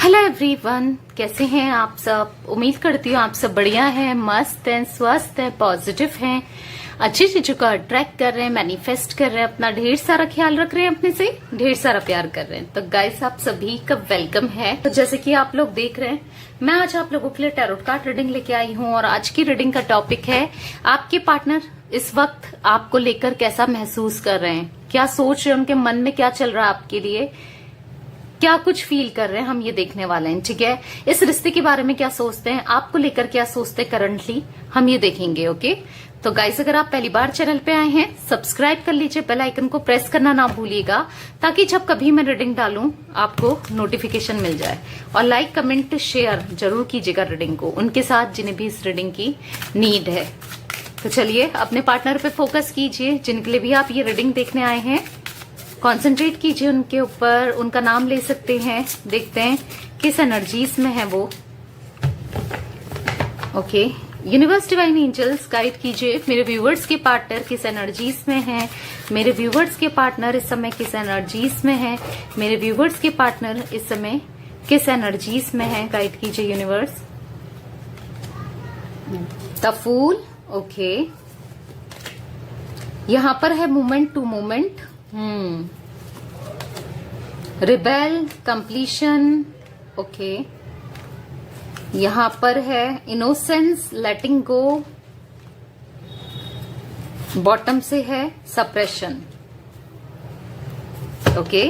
Hello everyone, कैसे हैं आप सब। उम्मीद करती हूँ आप सब बढ़िया हैं, मस्त हैं, स्वस्थ हैं, पॉजिटिव हैं, अच्छी चीजों का अट्रैक्ट कर रहे हैं, मैनिफेस्ट कर रहे हैं, अपना ढेर सारा ख्याल रख रहे हैं, अपने से ढेर सारा प्यार कर रहे हैं। तो गाइस, आप सभी का वेलकम है। तो जैसे कि आप लोग देख रहे हैं, मैं आज आप लोगों के लिए टैरोट कार्ड रीडिंग लेके आई हूँ और आज की रीडिंग का टॉपिक है आपके पार्टनर इस वक्त आपको लेकर कैसा महसूस कर रहे हैं, क्या सोच रहे हैं, उनके मन में क्या चल रहा है आपके लिए, क्या कुछ फील कर रहे हैं, हम ये देखने वाले हैं। ठीक है, इस रिश्ते के बारे में क्या सोचते हैं, आपको लेकर क्या सोचते हैं करंटली, हम ये देखेंगे। ओके, तो गाइस, अगर आप पहली बार चैनल पे आए हैं, सब्सक्राइब कर लीजिए, बेल आइकन को प्रेस करना ना भूलिएगा, ताकि जब कभी मैं रीडिंग डालूं आपको नोटिफिकेशन मिल जाए। और लाइक, कमेंट, शेयर जरूर कीजिएगा रीडिंग को उनके साथ जिन्हें भी इस रीडिंग की नीड है। तो चलिए, अपने पार्टनर पे फोकस कीजिए, जिनके लिए भी आप ये रीडिंग देखने आए हैं। कंसंट्रेट कीजिए उनके ऊपर, उनका नाम ले सकते हैं। देखते हैं किस एनर्जीज में है वो। Okay, universe divine angels guide कीजिए मेरे व्यूवर्स के पार्टनर किस एनर्जीज में है, मेरे व्यूवर्स के पार्टनर इस समय किस एनर्जीज में है, मेरे व्यूवर्स के पार्टनर इस समय किस एनर्जीज में है, गाइड कीजिए यूनिवर्स। द फूल, ओके, यहां पर है moment to moment, rebel, completion, okay, यहां पर है इनोसेंस, लेटिंग गो, बॉटम से है सप्रेशन। ओके,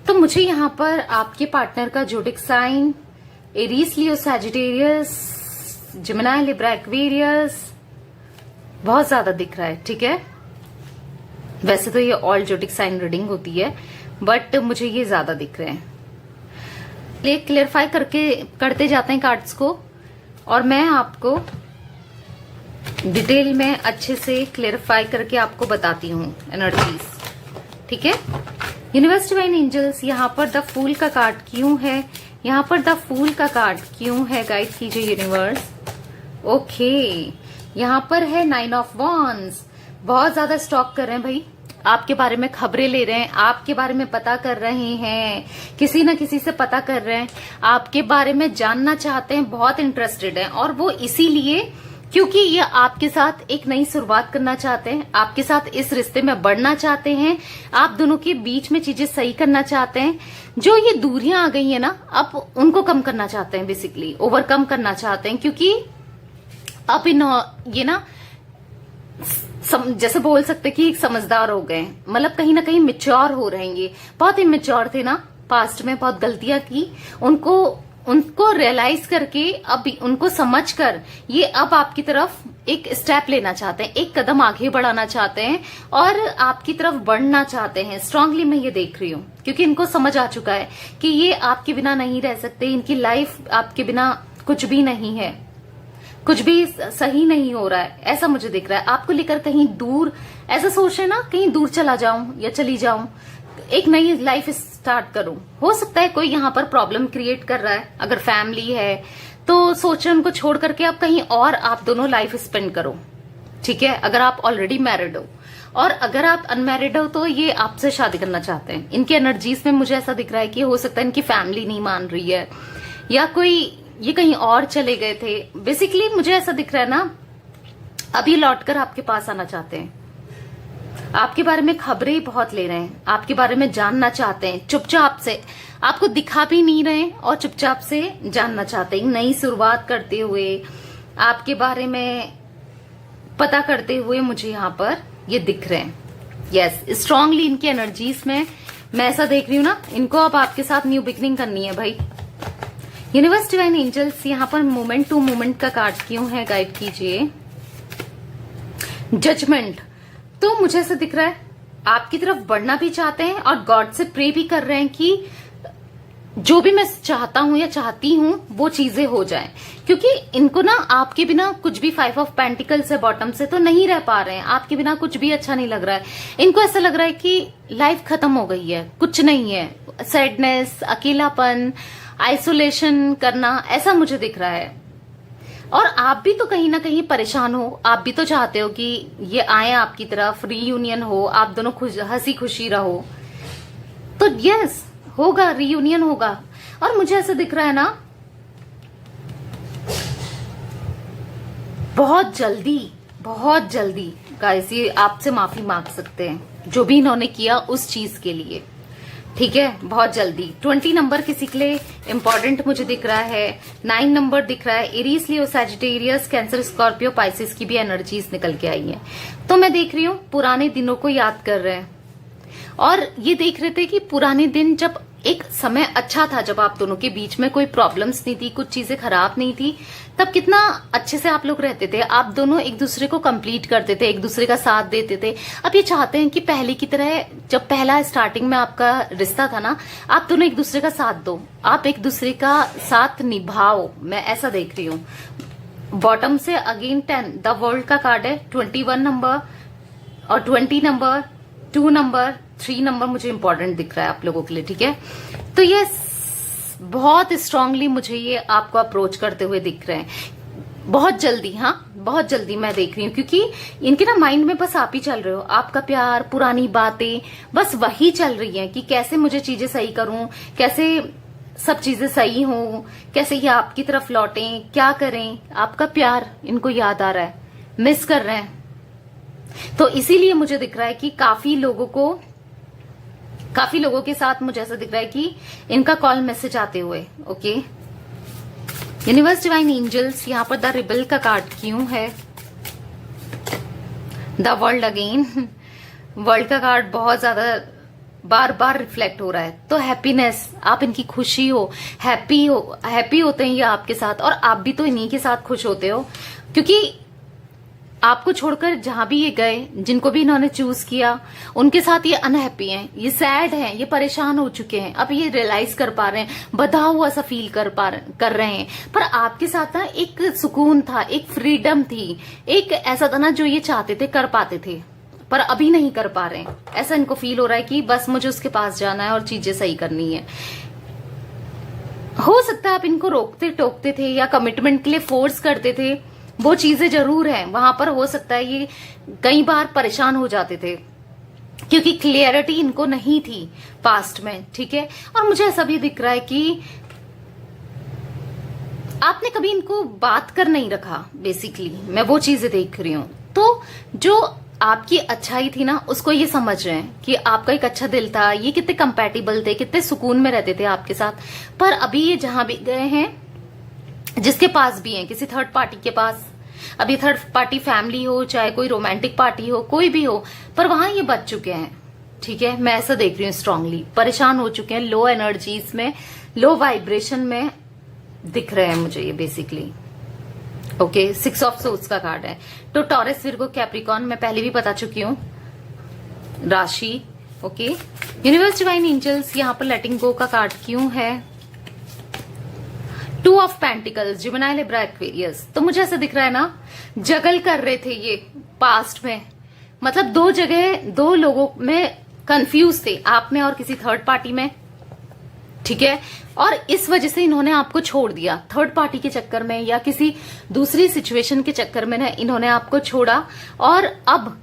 तो मुझे यहां पर आपके पार्टनर का जोडिक साइन एरीज, लियो, सैजिटेरियस, जेमिनी, लिब्रा, एक्वेरियस बहुत ज्यादा दिख रहा है। ठीक है, वैसे तो ये ऑल जोडिक साइन रीडिंग होती है, बट मुझे ये ज्यादा दिख रहे हैं। ये क्लियरिफाई करते जाते हैं कार्ड्स को, और मैं आपको डिटेल में अच्छे से क्लियरिफाई करके आपको बताती हूँ एनर्जीज। ठीक है, यूनिवर्स डिवाइन एंजल्स, यहाँ पर द फूल का कार्ड क्यों है, यहाँ पर द फूल का कार्ड क्यों है, गाइड कीजिए यूनिवर्स। ओके, यहाँ पर है 9 ऑफ वॉन्ड्स, बहुत ज्यादा स्टॉक कर रहे हैं भाई, आपके बारे में खबरें ले रहे हैं, आपके बारे में पता कर रहे हैं, किसी न किसी से पता कर रहे हैं, आपके बारे में जानना चाहते हैं, बहुत इंटरेस्टेड हैं। और वो इसीलिए क्योंकि ये आपके साथ एक नई शुरुआत करना चाहते हैं, आपके साथ इस रिश्ते में बढ़ना चाहते हैं, आप दोनों के बीच में चीजें सही करना चाहते हैं। जो ये दूरियां आ गई है ना, अब उनको कम करना चाहते हैं, बेसिकली ओवरकम करना चाहते हैं, क्योंकि अब ये ना जैसे बोल सकते कि समझदार हो गए, मतलब कहीं ना कहीं मेच्योर हो रहे हैं। ये बहुत इमेच्योर थे ना, पास्ट में बहुत गलतियां की, उनको रियलाइज करके, अब उनको समझकर ये अब आपकी तरफ एक स्टेप लेना चाहते हैं, एक कदम आगे बढ़ाना चाहते हैं और आपकी तरफ बढ़ना चाहते हैं। स्ट्रांगली मैं ये देख रही हूँ, क्योंकि इनको समझ आ चुका है कि ये आपके बिना नहीं रह सकते, इनकी लाइफ आपके बिना कुछ भी नहीं है, कुछ भी सही नहीं हो रहा है, ऐसा मुझे दिख रहा है। आपको लेकर कहीं दूर, ऐसा सोच रहे ना, कहीं दूर चला जाऊं या चली जाऊं, एक नई लाइफ स्टार्ट करूं। हो सकता है कोई यहाँ पर प्रॉब्लम क्रिएट कर रहा है, अगर फैमिली है तो सोच रहे उनको छोड़ करके आप कहीं और आप दोनों लाइफ स्पेंड करो। ठीक है, अगर आप ऑलरेडी मैरिड हो, और अगर आप अनमैरिड हो तो ये आपसे शादी करना चाहते हैं। इनकी एनर्जीज में मुझे ऐसा दिख रहा है कि हो सकता है इनकी फैमिली नहीं मान रही है, या कोई ये कहीं और चले गए थे। बेसिकली मुझे ऐसा दिख रहा है ना, अब ये लौटकर आपके पास आना चाहते हैं, आपके बारे में खबरें बहुत ले रहे हैं, आपके बारे में जानना चाहते हैं, चुपचाप से, आपको दिखा भी नहीं रहे और चुपचाप से जानना चाहते हैं। नई शुरुआत करते हुए, आपके बारे में पता करते हुए मुझे यहाँ पर ये दिख रहे हैं। यस, स्ट्रांगली इनकी एनर्जीज में मैं ऐसा देख रही हूँ ना, इनको अब आपके साथ न्यू बिगनिंग करनी है भाई। यूनिवर्स डिवाइन एंजल्स, यहाँ पर मोमेंट टू मोमेंट का कार्ड क्यों है, गाइड कीजिए। जजमेंट, तो मुझे ऐसा दिख रहा है आपकी तरफ बढ़ना भी चाहते हैं और गॉड से प्रे भी कर रहे हैं कि जो भी मैं चाहता हूं या चाहती हूं वो चीजें हो जाएं, क्योंकि इनको ना आपके बिना कुछ भी, 5 ऑफ पेंटिकल्स से बॉटम से तो नहीं रह पा रहे हैं, आपके बिना कुछ भी अच्छा नहीं लग रहा है। इनको ऐसा लग रहा है कि लाइफ खत्म हो गई है, कुछ नहीं है, सैडनेस, अकेलापन, आइसोलेशन करना, ऐसा मुझे दिख रहा है। और आप भी तो कहीं ना कहीं परेशान हो, आप भी तो चाहते हो कि ये आए आपकी तरफ, रीयूनियन हो, आप दोनों हंसी खुशी रहो। तो यस, होगा, रीयूनियन होगा। और मुझे ऐसा दिख रहा है ना, बहुत जल्दी गाइस ये आपसे माफी मांग सकते हैं जो भी इन्होंने किया उस चीज के लिए, ठीक है। बहुत जल्दी 20 नंबर किसी के लिए इंपॉर्टेंट मुझे दिख रहा है। 9 नंबर दिख रहा है। एरीज, लियो, सैजिटेरियस, कैंसर, स्कॉर्पियो, पाइसिस की भी एनर्जीज निकल के आई है। तो मैं देख रही हूँ पुराने दिनों को याद कर रहे हैं और ये देख रहे थे कि पुराने दिन जब एक समय अच्छा था, जब आप दोनों के बीच में कोई प्रॉब्लम्स नहीं थी, कुछ चीजें खराब नहीं थी, तब कितना अच्छे से आप लोग रहते थे। आप दोनों एक दूसरे को कंप्लीट करते थे, एक दूसरे का साथ देते थे। अब ये चाहते हैं कि पहले की तरह, जब पहला स्टार्टिंग में आपका रिश्ता था ना, आप दोनों एक दूसरे का साथ दो, आप एक दूसरे का साथ निभाओ। मैं ऐसा देख रही हूँ। बॉटम से अगेन 10 द वर्ल्ड का कार्ड है। 21 नंबर और 20 नंबर, 2 नंबर, 3 नंबर मुझे इंपॉर्टेंट दिख रहा है आप लोगों के लिए, ठीक है। तो ये बहुत स्ट्रांगली मुझे ये आपको अप्रोच करते हुए दिख रहे हैं। बहुत जल्दी, हाँ बहुत जल्दी मैं देख रही हूँ, क्योंकि इनके ना माइंड में बस आप ही चल रहे हो। आपका प्यार, पुरानी बातें, बस वही चल रही है कि कैसे मुझे चीजें सही करूं, कैसे सब चीजें सही हों, कैसे ये आपकी तरफ लौटें, क्या करें। आपका प्यार इनको याद आ रहा है, मिस कर रहे हैं। तो इसीलिए मुझे दिख रहा है कि काफी लोगों के साथ मुझे ऐसा दिख रहा है कि इनका कॉल मैसेज आते हुए। ओके, यूनिवर्स, डिवाइन एंजल्स, यहां पर द रिबल का कार्ड क्यों है? द वर्ल्ड अगेन, वर्ल्ड का कार्ड बहुत ज्यादा बार बार रिफ्लेक्ट हो रहा है। तो हैप्पीनेस, आप इनकी खुशी हो, हैप्पी होते हैं ये आपके साथ, और आप भी तो इन्हीं के साथ खुश होते हो, क्योंकि आपको छोड़कर जहां भी ये गए, जिनको भी इन्होंने चूज किया, उनके साथ ये अनहैप्पी हैं, ये सैड हैं, ये परेशान हो चुके हैं। अब ये रियलाइज कर पा रहे हैं, बधा हुआ सा फील कर रहे हैं। पर आपके साथ ना एक सुकून था, एक फ्रीडम थी, एक ऐसा था ना जो ये चाहते थे, कर पाते थे, पर अभी नहीं कर पा रहे हैं। ऐसा इनको फील हो रहा है कि बस मुझे उसके पास जाना है और चीजें सही करनी है। हो सकता है आप इनको रोकते टोकते थे या कमिटमेंट के लिए फोर्स करते थे, वो चीजें जरूर हैं वहां पर। हो सकता है ये कई बार परेशान हो जाते थे क्योंकि क्लियरिटी इनको नहीं थी पास्ट में, ठीक है। और मुझे ऐसा भी दिख रहा है कि आपने कभी इनको बात कर नहीं रखा, बेसिकली मैं वो चीजें देख रही हूं। तो जो आपकी अच्छाई थी ना, उसको ये समझ रहे हैं कि आपका एक अच्छा दिल था, ये कितने कंपैटिबल थे, कितने सुकून में रहते थे आपके साथ। पर अभी ये जहां भी गए हैं, जिसके पास भी है, किसी थर्ड पार्टी के पास, अभी थर्ड पार्टी फैमिली हो, चाहे कोई रोमांटिक पार्टी हो, कोई भी हो, पर वहां ये बच चुके हैं, ठीक है। मैं ऐसा देख रही हूँ, स्ट्रांगली परेशान हो चुके हैं, लो एनर्जीज में, लो वाइब्रेशन में दिख रहे हैं मुझे ये बेसिकली। ओके, 6 ऑफ सोर्ड्स का कार्ड है। तो टॉरस, विर्गो, कैप्रिकॉर्न मैं पहले भी बता चुकी हूँ राशि। ओके, यूनिवर्स, डिवाइन एंजल्स, यहाँ पर लेटिंग गो का कार्ड क्यों है? 2 of pentacles, Gemini, Libra, Aquarius. तो मुझे ऐसा दिख रहा है ना, जगल कर रहे थे ये पास्ट में, मतलब दो जगह, दो लोगों में कंफ्यूज थे, आप में और किसी थर्ड पार्टी में, ठीक है। और इस वजह से इन्होंने आपको छोड़ दिया, थर्ड पार्टी के चक्कर में या किसी दूसरी सिचुएशन के चक्कर में ना इन्होंने आपको छोड़ा। और अब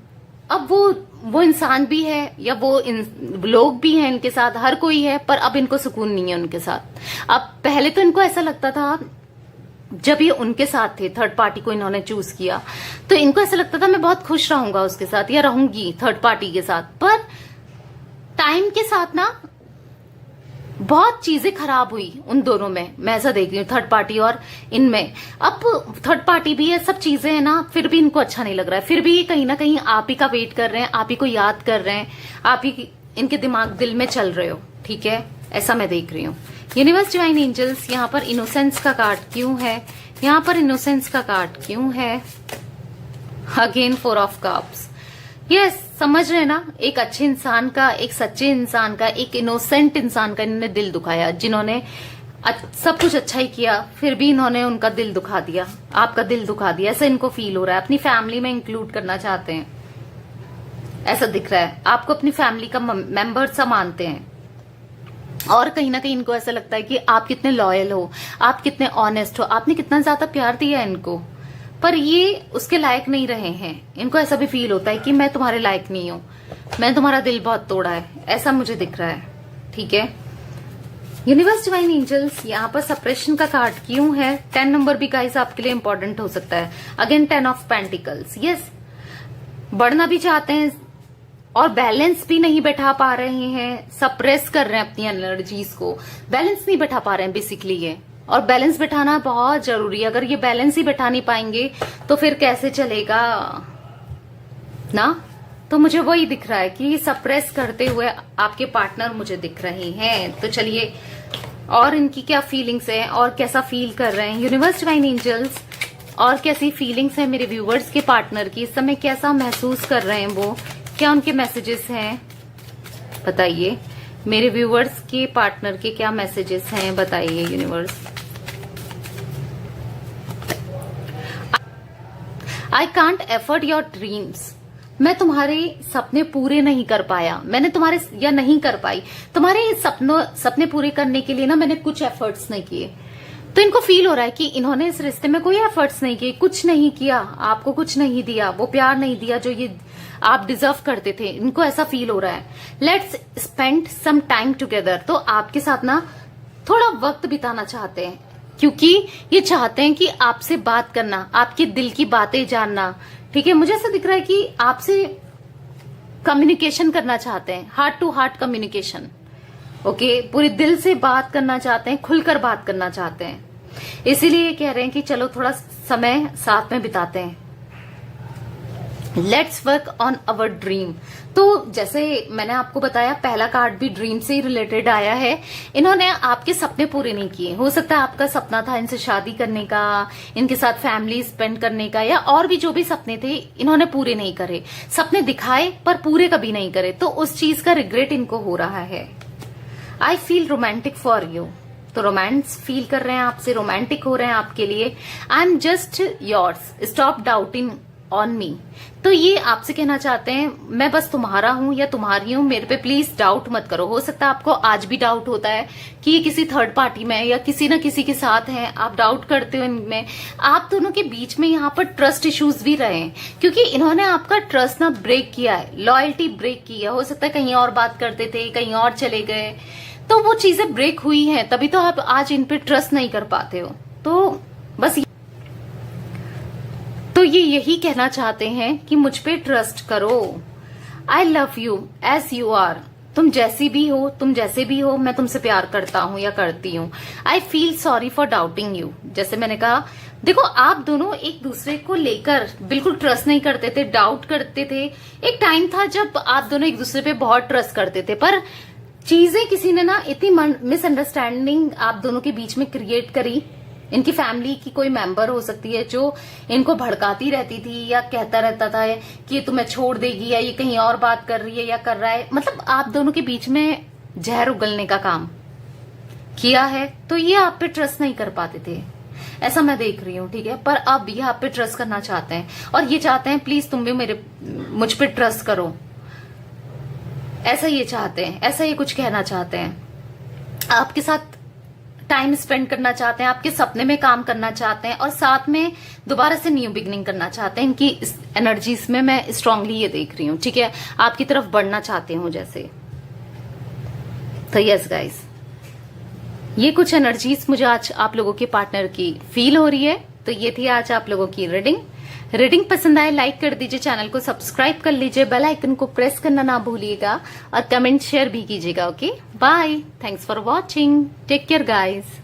वो इंसान भी है या वो लोग भी हैं इनके साथ, हर कोई है, पर अब इनको सुकून नहीं है उनके साथ। अब पहले तो इनको ऐसा लगता था, जब ये उनके साथ थे, थर्ड पार्टी को इन्होंने चूज किया, तो इनको ऐसा लगता था मैं बहुत खुश रहूंगा उसके साथ या रहूंगी थर्ड पार्टी के साथ। पर टाइम के साथ ना बहुत चीजें खराब हुई उन दोनों में, मैं ऐसा देख रही हूँ, थर्ड पार्टी और इनमें। अब थर्ड पार्टी भी है, सब चीजें हैं ना, फिर भी इनको अच्छा नहीं लग रहा है। फिर भी कहीं ना कहीं आप ही का वेट कर रहे हैं, आप ही को याद कर रहे हैं, आप ही इनके दिमाग दिल में चल रहे हो, ठीक है। ऐसा मैं देख रही हूँ। यूनिवर्स, डिवाइन एंजल्स, यहाँ पर इनोसेंस का कार्ड क्यों है? यहाँ पर इनोसेंस का कार्ड क्यों है? Again 4 of cups. यस, समझ रहे ना, एक अच्छे इंसान का, एक सच्चे इंसान का, एक इनोसेंट इंसान का इन्होंने दिल दुखाया, जिन्होंने सब कुछ अच्छा ही किया, फिर भी इन्होंने उनका दिल दुखा दिया, आपका दिल दुखा दिया। ऐसा इनको फील हो रहा है, अपनी फैमिली में इंक्लूड करना चाहते हैं, ऐसा दिख रहा है। आपको अपनी फैमिली का मेंबर सा मानते हैं, और कहीं ना कहीं इनको ऐसा लगता है कि आप कितने लॉयल हो, आप कितने ऑनेस्ट हो, आपने कितना ज्यादा प्यार दिया इनको, पर ये उसके लायक नहीं रहे हैं। इनको ऐसा भी फील होता है कि मैं तुम्हारे लायक नहीं हूं, मैं तुम्हारा दिल बहुत तोड़ा है, ऐसा मुझे दिख रहा है, ठीक है। यूनिवर्स डिवाइन एंजल्स, यहाँ पर सप्रेशन का कार्ड क्यों है? 10 नंबर भी गाइस आपके लिए इंपॉर्टेंट हो सकता है। Again 10 of pentacles. यस, बढ़ना भी चाहते हैं और बैलेंस भी नहीं बैठा पा रहे हैं, सप्रेस कर रहे हैं अपनी एनर्जीज को, बैलेंस नहीं बैठा पा रहे हैं बेसिकली ये। और बैलेंस बैठाना बहुत जरूरी है। अगर ये बैलेंस ही बैठा नहीं पाएंगे तो फिर कैसे चलेगा ना? तो मुझे वही दिख रहा है कि सप्रेस करते हुए आपके पार्टनर मुझे दिख रहे हैं। तो चलिए, और इनकी क्या फीलिंग्स है और कैसा फील कर रहे हैं यूनिवर्स डिवाइन एंजल्स, और कैसी फीलिंग्स है मेरे व्यूवर्स के पार्टनर की, इस समय कैसा महसूस कर रहे हैं वो, क्या उनके मैसेजेस हैं बताइए। मेरे व्यूवर्स के पार्टनर के क्या मैसेजेस हैं बताइए universe. I can't effort your dreams, मैं तुम्हारे सपने पूरे नहीं कर पाया, मैंने तुम्हारे या नहीं कर पाई तुम्हारे सपने पूरे करने के लिए ना मैंने कुछ एफर्ट्स नहीं किए। तो इनको फील हो रहा है कि इन्होंने इस रिश्ते में कोई एफर्ट्स नहीं किए, कुछ नहीं किया, आपको कुछ नहीं दिया, वो प्यार नहीं दिया जो ये आप डिजर्व करते थे। इनको ऐसा फील हो रहा है। Let's spend some time together, तो आपके साथ ना थोड़ा वक्त बिताना चाहते हैं, क्योंकि ये चाहते हैं कि आपसे बात करना, आपके दिल की बातें जानना। ठीक है, मुझे ऐसा दिख रहा है कि आपसे कम्युनिकेशन करना चाहते हैं, heart to heart communication. Okay, पूरे दिल से बात करना चाहते हैं, खुलकर बात करना चाहते हैं। इसीलिए कह रहे हैं कि चलो थोड़ा समय साथ में बिताते हैं। Let's work on our dream. तो जैसे मैंने आपको बताया, पहला कार्ड भी ड्रीम से ही रिलेटेड आया है। इन्होंने आपके सपने पूरे नहीं किए। हो सकता है आपका सपना था इनसे शादी करने का, इनके साथ फैमिली स्पेंड करने का, या और भी जो भी सपने थे इन्होंने पूरे नहीं करे। सपने दिखाए पर पूरे कभी नहीं करे, तो उस चीज का रिग्रेट इनको हो रहा है। I feel romantic for you, तो रोमांस फील कर रहे हैं आपसे, रोमांटिक हो रहे हैं आपके लिए। I am just yours, stop doubting on me. तो ये आपसे कहना चाहते हैं मैं बस तुम्हारा हूं या तुम्हारी हूं, मेरे पे प्लीज डाउट मत करो। हो सकता है आपको आज भी डाउट होता है कि ये किसी थर्ड पार्टी में या किसी न किसी के साथ है, आप डाउट करते हो इनमें। आप दोनों के बीच में यहाँ पर ट्रस्ट इश्यूज भी रहे हैं, क्योंकि इन्होंने आपका ट्रस्ट ना ब्रेक किया है, लॉयल्टी ब्रेक की है। हो सकता है कहीं और बात करते थे, कहीं और चले गए, तो वो चीजें ब्रेक हुई हैं, तभी तो आप आज इन पे ट्रस्ट नहीं कर पाते हो। तो बस तो ये यही कहना चाहते हैं कि मुझ पे ट्रस्ट करो। I love you as you are, तुम जैसी भी हो, तुम जैसे भी हो, मैं तुमसे प्यार करता हूं या करती हूं। I feel sorry for doubting you, जैसे मैंने कहा, देखो आप दोनों एक दूसरे को लेकर बिल्कुल ट्रस्ट नहीं करते थे, डाउट करते थे। एक टाइम था जब आप दोनों एक दूसरे पे बहुत ट्रस्ट करते थे, पर चीजें किसी ने ना इतनी मिसअंडरस्टैंडिंग आप दोनों के बीच में क्रिएट करी। इनकी फैमिली की कोई मेंबर हो सकती है जो इनको भड़काती रहती थी या कहता रहता था कि ये तुम्हें छोड़ देगी या ये कहीं और बात कर रही है या कर रहा है, मतलब आप दोनों के बीच में जहर उगलने का काम किया है। तो ये आप पे ट्रस्ट नहीं कर पाते थे, ऐसा मैं देख रही हूँ। ठीक है, पर अब ये आप पे ट्रस्ट करना चाहते हैं और ये चाहते हैं प्लीज तुम भी मुझ पे ट्रस्ट करो, ऐसा ये चाहते हैं, ऐसा ये कुछ कहना चाहते हैं। आपके साथ टाइम स्पेंड करना चाहते हैं, आपके सपने में काम करना चाहते हैं और साथ में दोबारा से न्यू बिगनिंग करना चाहते हैं। इनकी एनर्जीज में मैं स्ट्रांगली ये देख रही हूँ। ठीक है, आपकी तरफ बढ़ना चाहते हूँ जैसे। तो यस गाइस, ये कुछ एनर्जीज मुझे आज आप लोगों के पार्टनर की फील हो रही है। तो ये थी आज आप लोगों की रीडिंग पसंद आए लाइक कर दीजिए, चैनल को सब्सक्राइब कर लीजिए, बेल आइकन को प्रेस करना ना भूलिएगा और कमेंट शेयर भी कीजिएगा। Okay, bye, thanks for watching, take care guys.